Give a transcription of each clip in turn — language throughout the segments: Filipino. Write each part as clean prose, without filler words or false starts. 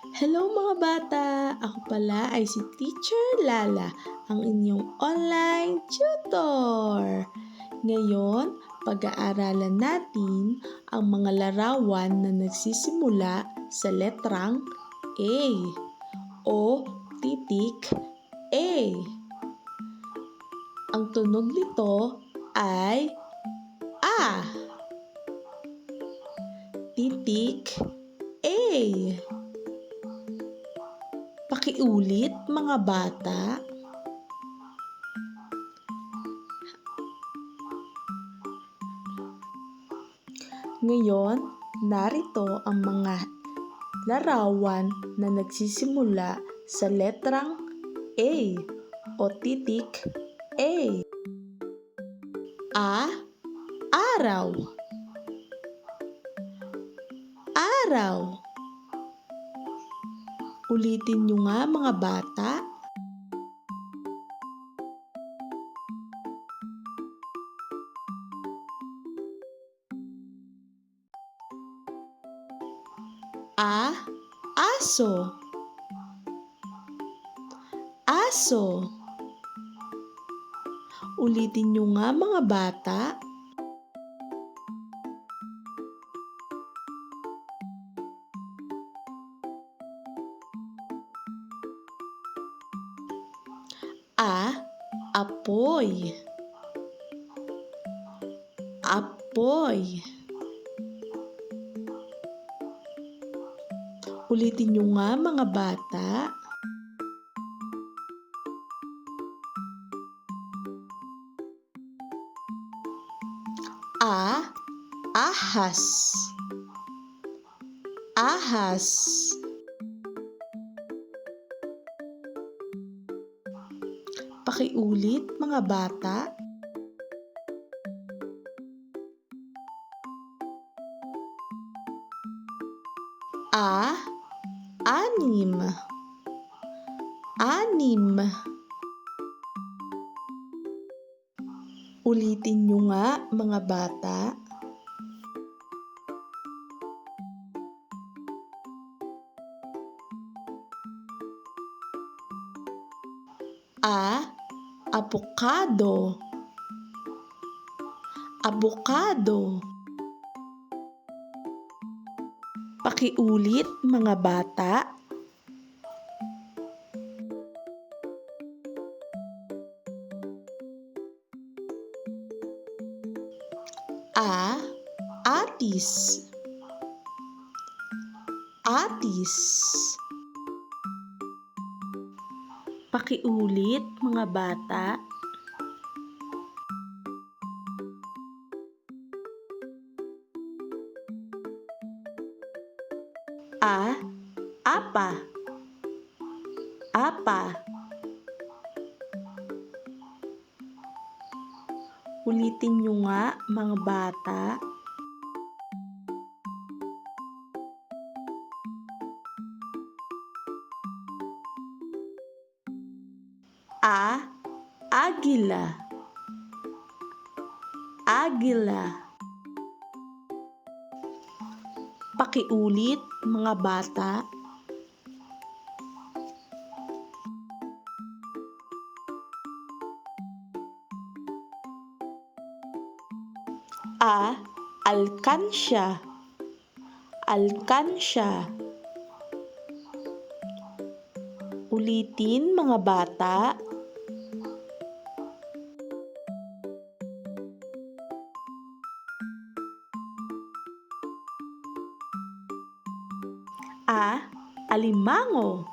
Hello mga bata! Ako pala ay si Teacher Lala, ang inyong online tutor. Ngayon, pag-aaralan natin ang mga larawan na nagsisimula sa letrang A o titik A. Ang tunog nito ay A. Titik A. Pakiulit mga bata. Ngayon, narito ang mga larawan na nagsisimula sa letrang A o titik A. Araw. Araw. Ulitin nyo nga mga bata. Aso. Aso. Ulitin nyo nga mga bata. Apoy. Apoy. Ulitin nyo nga mga bata. Ahas. Ahas. Pakiulit mga bata. Anim. Anim. Ulitin nyo nga mga bata. Abukado. Abukado. Pakiulit mga bata. Atis. Atis. Pakiulit mga bata. Apa. Apa. Ulitin nyo nga mga bata. Agila. Agila. Pakiulit mga bata. Alkansya. Alkansya. Ulitin mga bata. Alimango.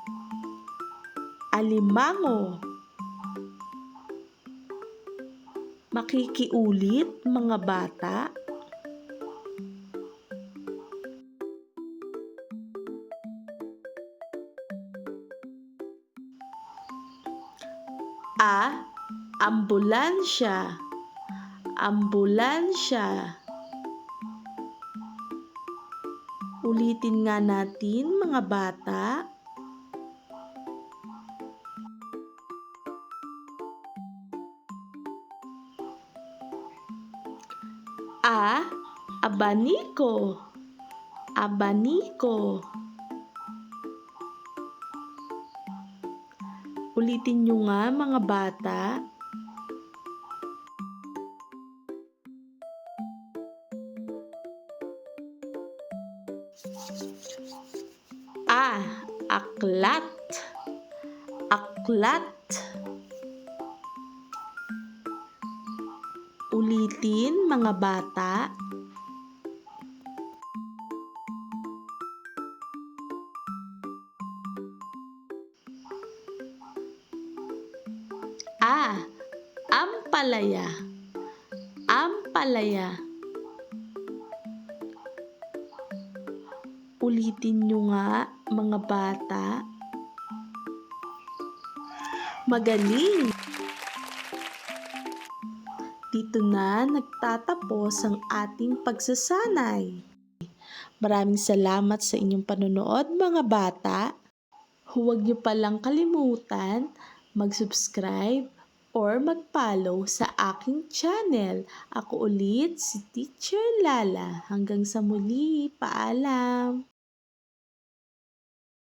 Alimango. Makikiulit mga bata. Ambulansya. Ambulansya. Ulitin nga natin mga bata. Abaniko. Abaniko. Ulitin nyo nga mga bata. Aklat. Aklat. Ulitin mga bata. Ampalaya. Ampalaya. Ulitin nyo nga mga bata. Magaling! Dito na nagtatapos ang ating pagsasanay. Maraming salamat sa inyong panonood mga bata. Huwag niyo palang kalimutan mag-subscribe or mag-follow sa aking channel. Ako ulit si Teacher Lala. Hanggang sa muli, paalam!